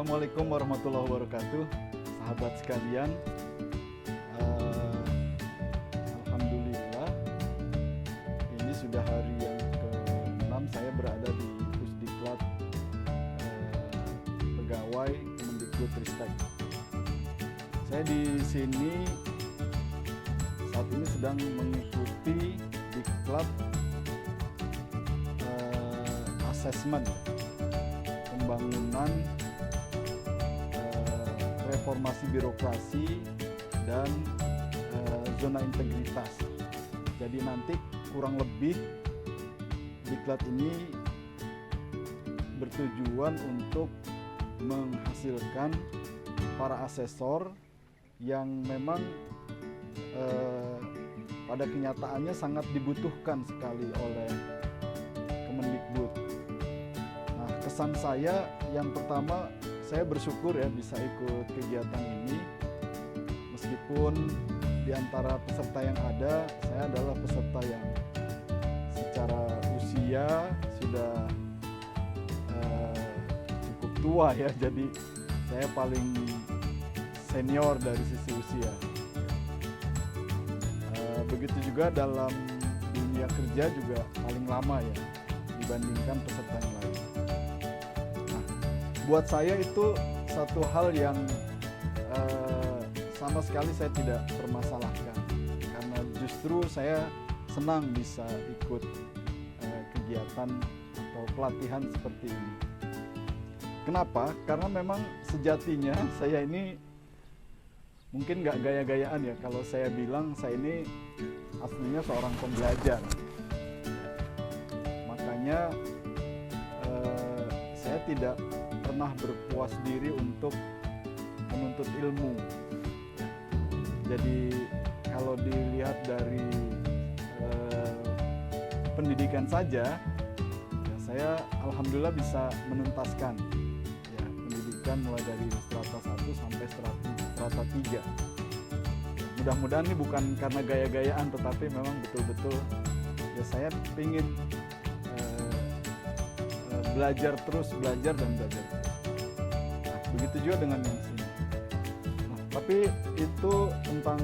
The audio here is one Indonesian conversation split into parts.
Assalamualaikum warahmatullahi wabarakatuh, sahabat sekalian. Alhamdulillah, ini sudah hari yang ke-6 saya berada di Pusdiklat Pegawai Kemendikbudristek. Saya di sini saat ini sedang mengikuti diklat asesmen pembangunan reformasi birokrasi dan zona integritas. Jadi nanti kurang lebih diklat ini bertujuan untuk menghasilkan para asesor yang memang pada kenyataannya sangat dibutuhkan sekali oleh Kemendikbud. Nah, kesan saya yang pertama, saya bersyukur ya bisa ikut kegiatan ini. Meskipun di antara peserta yang ada, saya adalah peserta yang secara usia sudah cukup tua ya, jadi saya paling senior dari sisi usia. Begitu juga dalam dunia kerja juga paling lama ya dibandingkan peserta yang lain. Nah, buat saya itu satu hal yang sama sekali saya tidak permasalahkan, karena justru saya senang bisa ikut kegiatan atau pelatihan seperti ini. Kenapa? Karena memang sejatinya saya ini mungkin nggak gaya-gayaan ya kalau saya bilang saya ini aslinya seorang pembelajar. Makanya saya tidak pernah berpuas diri untuk menuntut ilmu. Jadi kalau dilihat dari pendidikan saja, ya saya alhamdulillah bisa menuntaskan ya, pendidikan mulai dari strata 1 sampai strata 3. Mudah-mudahan ini bukan karena gaya-gayaan, tetapi memang betul-betul ya saya ingin belajar terus, belajar dan belajar. Nah, begitu juga dengan yang sini. Nah, tapi itu tentang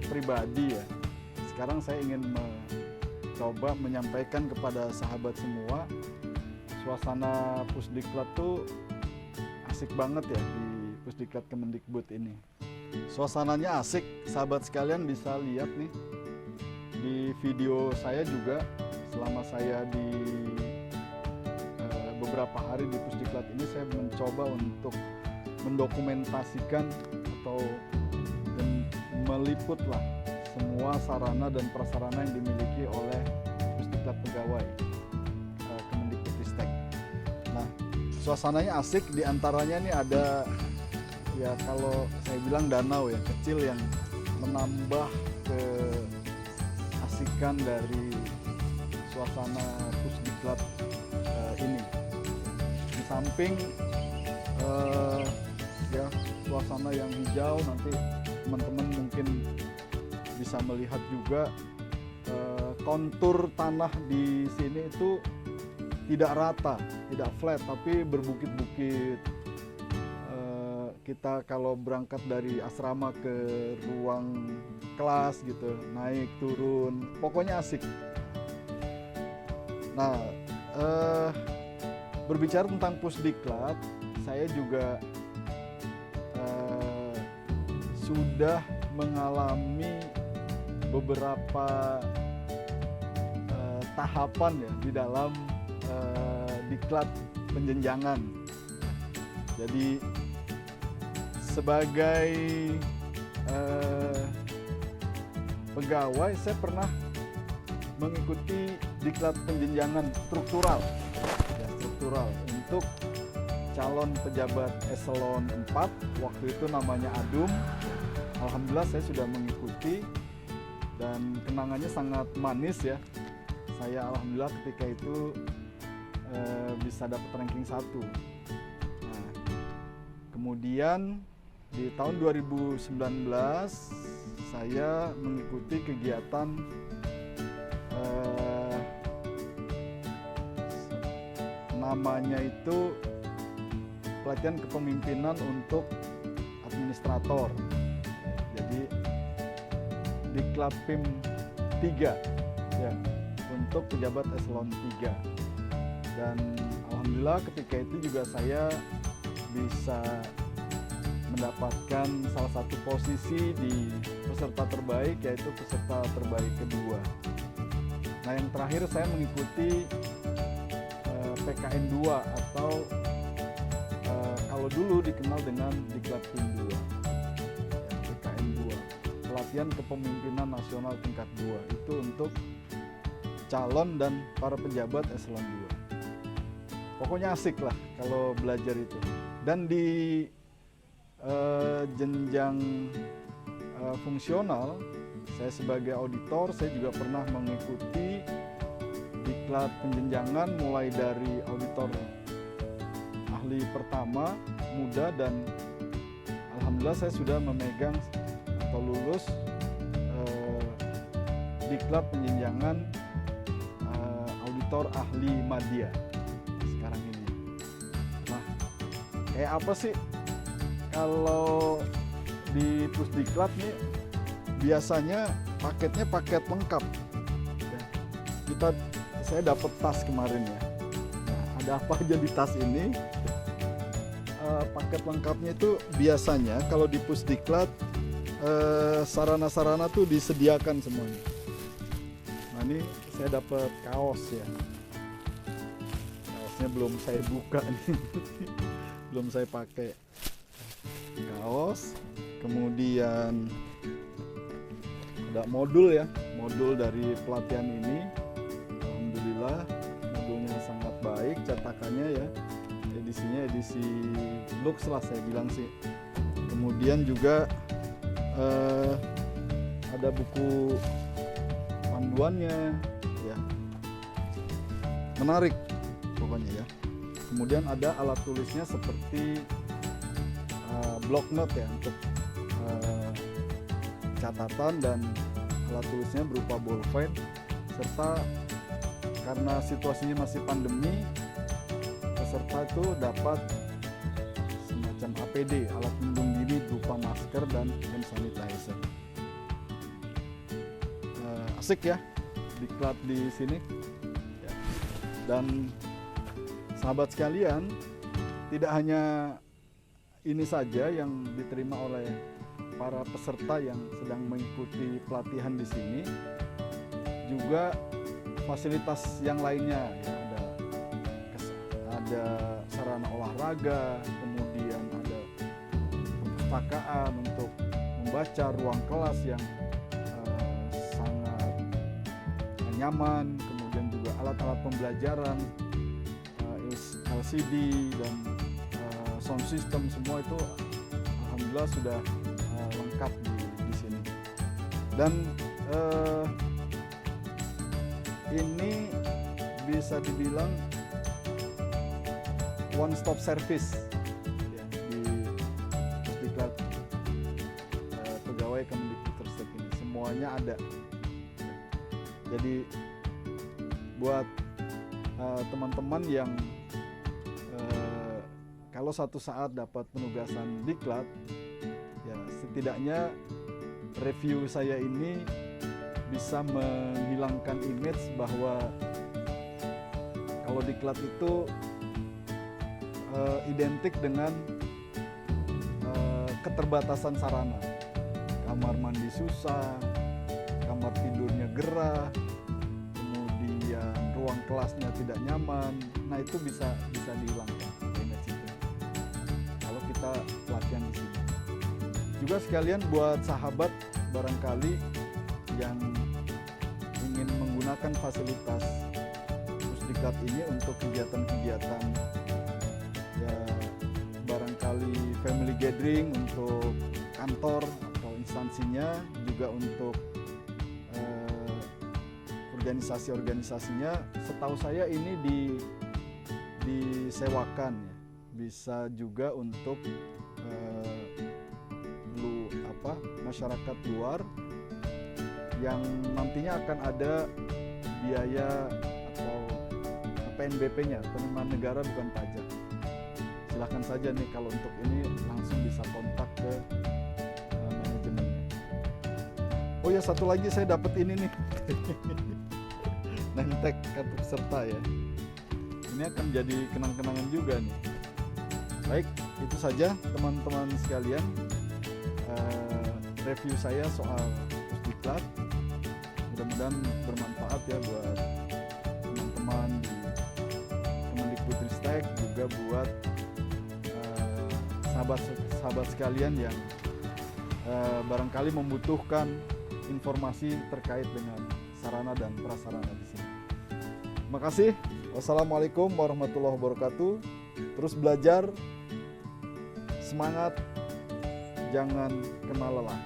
pribadi ya. Sekarang saya ingin mencoba menyampaikan kepada sahabat semua, suasana Pusdiklat tuh asik banget ya di Pusdiklat Kemendikbud ini. Suasananya asik, sahabat sekalian bisa lihat nih di video saya juga selama saya di beberapa hari di Pusdiklat ini. Saya mencoba untuk mendokumentasikan atau meliputlah semua sarana dan prasarana yang dimiliki oleh Pusdiklat Pegawai Kemendikbudristek. Nah, suasananya asik, diantaranya nih ada ya kalau saya bilang danau ya kecil yang menambah keasikan dari suasana Pusdiklat ini. Di samping ya suasana yang hijau, nanti teman-teman mungkin bisa melihat juga kontur tanah di sini itu tidak rata, tidak flat, tapi berbukit-bukit. Kita kalau berangkat dari asrama ke ruang kelas gitu, naik turun, pokoknya asik. Nah, berbicara tentang Pusdiklat, saya juga sudah mengalami beberapa tahapan ya di dalam diklat penjenjangan. Jadi sebagai pegawai saya pernah mengikuti diklat penjenjangan struktural ya, struktural untuk calon pejabat eselon 4, waktu itu namanya ADUM. Alhamdulillah saya sudah mengikuti dan kenangannya sangat manis ya. Saya alhamdulillah ketika itu bisa dapat ranking 1. Nah, kemudian di tahun 2019 saya mengikuti kegiatan namanya itu pelatihan kepemimpinan untuk administrator. Jadi Diklat PIM 3 ya, untuk pejabat eselon 3. Dan alhamdulillah ketika itu juga saya bisa mendapatkan salah satu posisi di peserta terbaik, yaitu peserta terbaik kedua. Nah, yang terakhir saya mengikuti PKN 2 atau kalau dulu dikenal dengan Diklat PIM 2. PKN 2, pelatihan kepemimpinan nasional tingkat 2, itu untuk calon dan para pejabat eselon 2. Pokoknya asik lah kalau belajar itu. Dan di jenjang fungsional, saya sebagai auditor, saya juga pernah mengikuti diklat penjenjangan mulai dari auditor ahli pertama muda, dan alhamdulillah saya sudah memegang atau lulus diklat penjenjangan auditor ahli madya sekarang ini. Nah, kayak apa sih kalau di Pusdiklat nih? Biasanya paketnya paket lengkap ya. Saya dapat tas kemarin ya. Nah, ada apa aja di tas ini? Paket lengkapnya itu biasanya kalau di Pusdiklat sarana-sarana tuh disediakan semuanya. Nah, ini saya dapat kaos ya. Kaosnya belum saya buka nih. Belum saya pakai. Kaos, kemudian ada modul ya, modul dari pelatihan ini. Alhamdulillah modulnya sangat baik, cetakannya ya, edisinya edisi Lux lah saya bilang sih. Kemudian juga ada buku panduannya ya, menarik pokoknya ya. Kemudian ada alat tulisnya seperti block note ya, untuk catatan, dan alat tulisnya berupa bolpen, serta karena situasinya masih pandemi, peserta itu dapat semacam APD, alat pelindung diri berupa masker dan hand sanitizer. Asik ya diklat di sini ya. Dan sahabat sekalian, tidak hanya ini saja yang diterima oleh para peserta yang sedang mengikuti pelatihan di sini, juga fasilitas yang lainnya ya, ada sarana olahraga, kemudian ada perpustakaan untuk membaca, ruang kelas yang sangat nyaman, kemudian juga alat-alat pembelajaran, LCD dan sound system, semua itu alhamdulillah sudah lengkap di sini. Dan ini bisa dibilang one stop service ya, di Pusdiklat pegawai Kemendikbudristek ini, semuanya ada. Jadi buat teman-teman yang kalau satu saat dapat penugasan diklat, ya setidaknya review saya ini bisa menghilangkan image bahwa kalau diklat itu identik dengan keterbatasan sarana, kamar mandi susah, kamar tidurnya gerah, kemudian ruang kelasnya tidak nyaman. Nah, itu bisa dihilangkan image itu kalau kita pelatihan di sini. Juga sekalian buat sahabat barangkali yang ingin menggunakan fasilitas Pusdiklat ini untuk kegiatan-kegiatan ya, barangkali family gathering untuk kantor atau instansinya, juga untuk organisasi-organisasinya. Setahu saya ini disewakan ya. Bisa juga untuk masyarakat luar yang nantinya akan ada biaya atau PNBP-nya, penerimaan negara bukan pajak. silahkan saja nih kalau untuk ini langsung bisa kontak ke manajemennya. Oh ya, satu lagi saya dapat ini nih. Name-tag kartu peserta ya. Ini akan jadi kenang-kenangan juga nih. Baik, itu saja teman-teman sekalian review saya soal Pusdiklat. Mudah-mudahan bermanfaat ya buat teman-teman di Kemendikbudristek, juga buat sahabat-sahabat sekalian yang barangkali membutuhkan informasi terkait dengan sarana dan prasarana di sini. Terima kasih. Wassalamualaikum warahmatullahi wabarakatuh. Terus belajar, semangat, jangan kenal lelah.